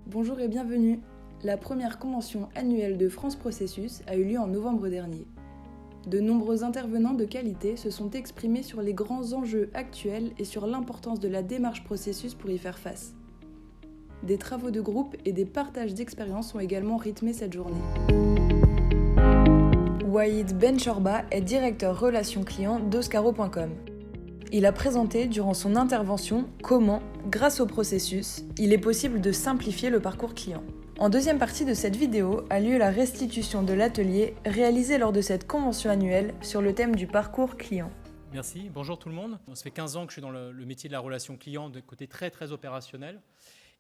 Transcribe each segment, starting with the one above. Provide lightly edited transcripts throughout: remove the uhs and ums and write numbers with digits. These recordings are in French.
Bonjour et bienvenue. La première convention annuelle de France Processus a eu lieu en novembre dernier. De nombreux intervenants de qualité se sont exprimés sur les grands enjeux actuels et sur l'importance de la démarche processus pour y faire face. Des travaux de groupe et des partages d'expériences ont également rythmé cette journée. Waïd Benchorba est directeur relations clients d'Oscaro.com. Il a présenté durant son intervention comment, grâce au processus, il est possible de simplifier le parcours client. En deuxième partie de cette vidéo a lieu la restitution de l'atelier réalisé lors de cette convention annuelle sur le thème du parcours client. Merci, bonjour tout le monde. Ça fait 15 ans que je suis dans le métier de la relation client de côté très opérationnel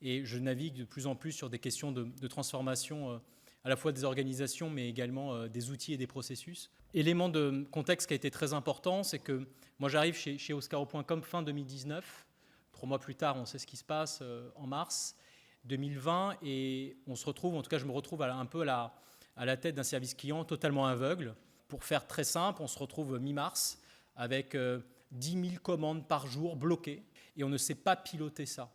et je navigue de plus en plus sur des questions de transformation à la fois des organisations mais également des outils et des processus. Élément de contexte qui a été très important, c'est que moi j'arrive chez Oscaro.com fin 2019. 3 mois plus tard, on sait ce qui se passe en mars 2020 et on se retrouve, en tout cas je me retrouve un peu à la tête d'un service client totalement aveugle. Pour faire très simple, on se retrouve mi-mars avec 10 000 commandes par jour bloquées et on ne sait pas piloter ça.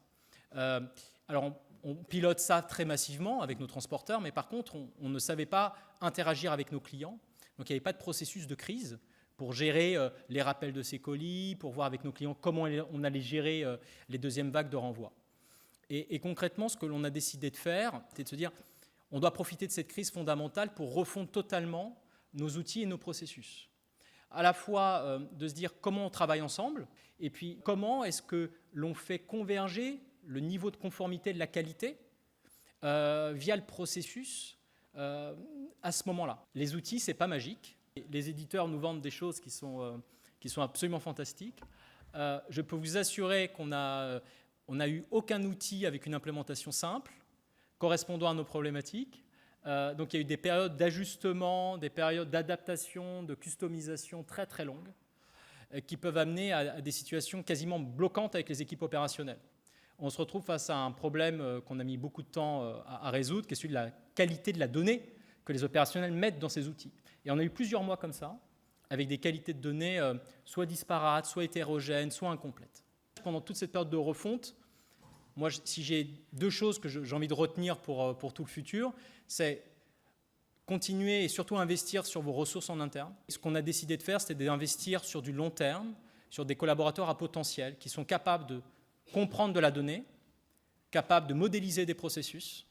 Alors on pilote ça très massivement avec nos transporteurs, mais par contre on ne savait pas interagir avec nos clients. Donc il n'y avait pas de processus de crise pour gérer les rappels de ces colis, pour voir avec nos clients comment on allait gérer les deuxièmes vagues de renvoi. Et concrètement, ce que l'on a décidé de faire, c'est de se dire on doit profiter de cette crise fondamentale pour refondre totalement nos outils et nos processus. À la fois de se dire comment on travaille ensemble, et puis comment est-ce que l'on fait converger le niveau de conformité de la qualité via le processus à ce moment-là. Les outils, ce n'est pas magique. Les éditeurs nous vendent des choses qui sont absolument fantastiques. Je peux vous assurer qu'on n'a eu aucun outil avec une implémentation simple, correspondant à nos problématiques. Donc il y a eu des périodes d'ajustement, des périodes d'adaptation, de customisation très longues, qui peuvent amener à des situations quasiment bloquantes avec les équipes opérationnelles. On se retrouve face à un problème qu'on a mis beaucoup de temps à résoudre, qui est celui de la qualité de la donnée que les opérationnels mettent dans ces outils. Et on a eu plusieurs mois comme ça, avec des qualités de données soit disparates, soit hétérogènes, soit incomplètes. Pendant toute cette période de refonte, moi, si j'ai 2 choses que j'ai envie de retenir pour tout le futur, c'est continuer et surtout investir sur vos ressources en interne. Et ce qu'on a décidé de faire, c'était d'investir sur du long terme, sur des collaborateurs à potentiel qui sont capables de comprendre de la donnée, capables de modéliser des processus,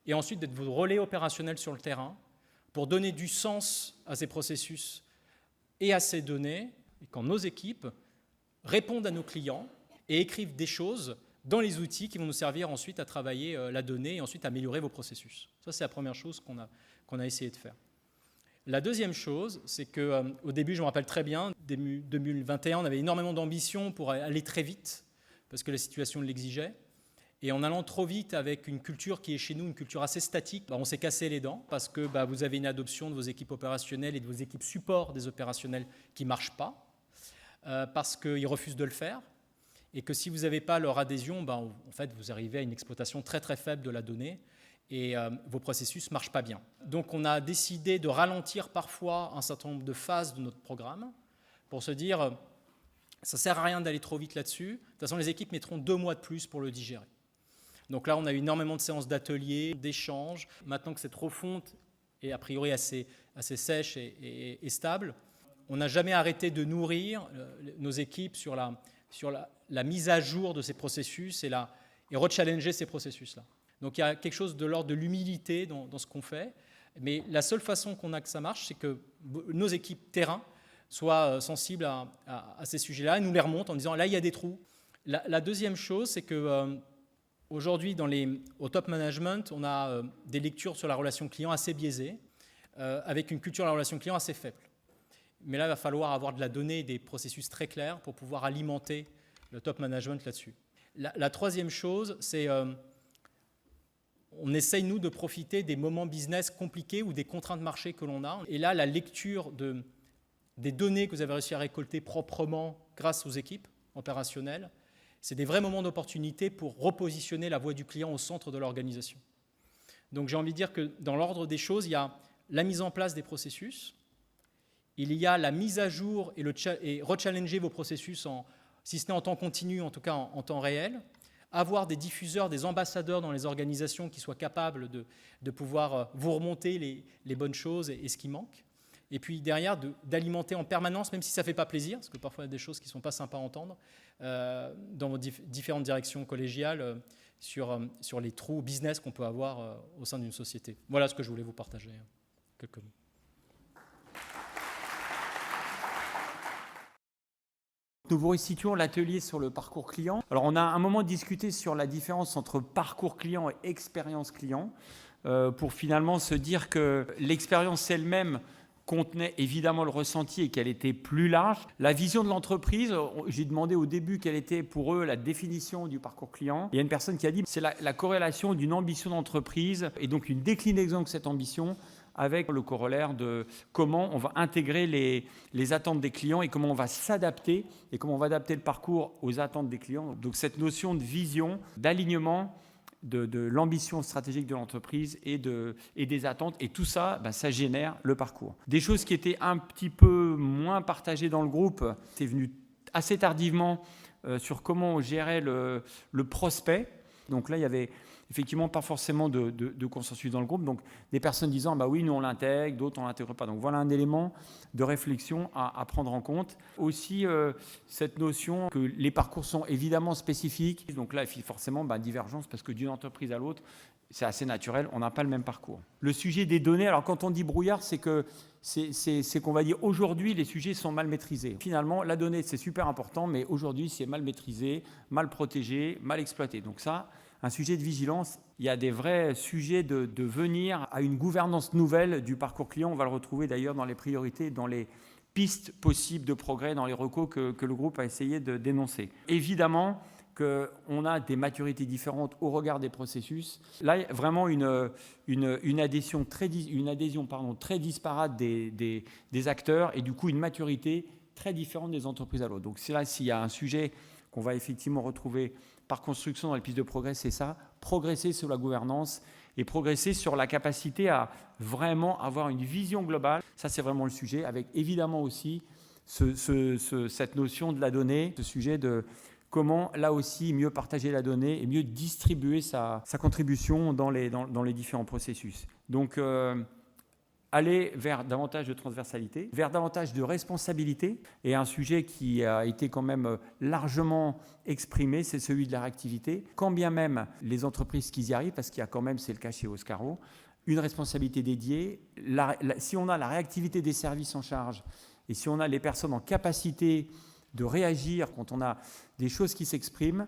et ensuite d'être vos relais opérationnels sur le terrain pour donner du sens à ces processus et à ces données, et quand nos équipes répondent à nos clients et écrivent des choses dans les outils qui vont nous servir ensuite à travailler la donnée et ensuite à améliorer vos processus. Ça, c'est la première chose qu'on a essayé de faire. La deuxième chose, c'est qu'au début, je me rappelle très bien, début 2021, on avait énormément d'ambition pour aller très vite, parce que la situation l'exigeait. Et en allant trop vite avec une culture qui est chez nous, une culture assez statique, on s'est cassé les dents parce que vous avez une adoption de vos équipes opérationnelles et de vos équipes support des opérationnels qui ne marchent pas, parce qu'ils refusent de le faire, et que si vous n'avez pas leur adhésion, en fait, vous arrivez à une exploitation très faible de la donnée et vos processus ne marchent pas bien. Donc on a décidé de ralentir parfois un certain nombre de phases de notre programme pour se dire ça ne sert à rien d'aller trop vite là-dessus. De toute façon, les équipes mettront 2 mois de plus pour le digérer. Donc là, on a eu énormément de séances d'ateliers, d'échanges. Maintenant que cette refonte est a priori assez sèche et stable, on n'a jamais arrêté de nourrir nos équipes sur la mise à jour de ces processus et rechallenger ces processus-là. Donc il y a quelque chose de l'ordre de l'humilité dans ce qu'on fait. Mais la seule façon qu'on a que ça marche, c'est que nos équipes terrain soient sensibles à ces sujets-là et nous les remontent en disant là, il y a des trous. La deuxième chose, c'est que aujourd'hui, au top management, on a des lectures sur la relation client assez biaisées, avec une culture de la relation client assez faible. Mais là, il va falloir avoir de la donnée et des processus très clairs pour pouvoir alimenter le top management là-dessus. La troisième chose, c'est on essaye, nous, de profiter des moments business compliqués ou des contraintes marché que l'on a. Et là, la lecture des données que vous avez réussi à récolter proprement grâce aux équipes opérationnelles, c'est des vrais moments d'opportunité pour repositionner la voix du client au centre de l'organisation. Donc j'ai envie de dire que dans l'ordre des choses, il y a la mise en place des processus, il y a la mise à jour et rechallenger vos processus, si ce n'est en temps continu, en tout cas en temps réel, avoir des diffuseurs, des ambassadeurs dans les organisations qui soient capables de pouvoir vous remonter les bonnes choses et ce qui manque. Et puis derrière, d'alimenter en permanence, même si ça ne fait pas plaisir, parce que parfois il y a des choses qui ne sont pas sympas à entendre, dans vos différentes directions collégiales, sur les trous business qu'on peut avoir au sein d'une société. Voilà ce que je voulais vous partager. Quelques mots. Nous vous restituons l'atelier sur le parcours client. Alors on a un moment discuté sur la différence entre parcours client et expérience client, pour finalement se dire que l'expérience elle-même contenait évidemment le ressenti et qu'elle était plus large. La vision de l'entreprise, j'ai demandé au début quelle était pour eux la définition du parcours client. Il y a une personne qui a dit que c'est la corrélation d'une ambition d'entreprise et donc une déclinaison de cette ambition avec le corollaire de comment on va intégrer les attentes des clients et comment on va s'adapter et comment on va adapter le parcours aux attentes des clients. Donc cette notion de vision, d'alignement, de l'ambition stratégique de l'entreprise et des attentes. Et tout ça, ça génère le parcours. Des choses qui étaient un petit peu moins partagées dans le groupe, c'est venu assez tardivement sur comment on gérait le prospect. Donc là, il y avait effectivement pas forcément de consensus dans le groupe. Donc des personnes disant oui, nous on l'intègre, d'autres on ne l'intègre pas. Donc voilà un élément de réflexion à prendre en compte. Aussi cette notion que les parcours sont évidemment spécifiques. Donc là, il y a forcément divergence parce que d'une entreprise à l'autre, c'est assez naturel, on n'a pas le même parcours. Le sujet des données, alors quand on dit brouillard, c'est qu'on va dire aujourd'hui les sujets sont mal maîtrisés. Finalement, la donnée c'est super important, mais aujourd'hui c'est mal maîtrisé, mal protégé, mal exploité. Donc ça, un sujet de vigilance, il y a des vrais sujets de venir à une gouvernance nouvelle du parcours client. On va le retrouver d'ailleurs dans les priorités, dans les pistes possibles de progrès, dans les recos que le groupe a essayé de dénoncer. Évidemment qu'on a des maturités différentes au regard des processus. Là, il y a vraiment une adhésion très disparate des acteurs et du coup une maturité très différente des entreprises à l'autre. Donc c'est là, s'il y a un sujet qu'on va effectivement retrouver par construction dans les pistes de progrès, c'est ça, progresser sur la gouvernance et progresser sur la capacité à vraiment avoir une vision globale. Ça, c'est vraiment le sujet, avec évidemment aussi cette notion de la donnée, ce sujet de comment, là aussi, mieux partager la donnée et mieux distribuer sa contribution dans les différents processus. Donc, aller vers davantage de transversalité, vers davantage de responsabilité. Et un sujet qui a été quand même largement exprimé, c'est celui de la réactivité. Quand bien même les entreprises qui y arrivent, parce qu'il y a quand même, c'est le cas chez Oscaro, une responsabilité dédiée. Si on a la réactivité des services en charge et si on a les personnes en capacité de réagir quand on a des choses qui s'expriment,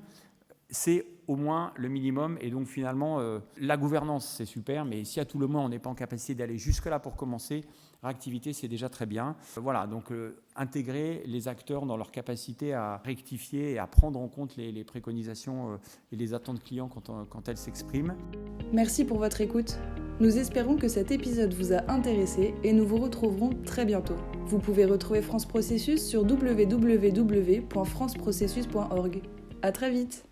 c'est au moins le minimum. Et donc finalement, la gouvernance, c'est super, mais si à tout le moins on n'est pas en capacité d'aller jusque-là pour commencer, réactivité, c'est déjà très bien. Voilà, donc intégrer les acteurs dans leur capacité à rectifier et à prendre en compte les préconisations et les attentes clients quand elles s'expriment. Merci pour votre écoute. Nous espérons que cet épisode vous a intéressé et nous vous retrouverons très bientôt. Vous pouvez retrouver France Processus sur www.franceprocessus.org. À très vite.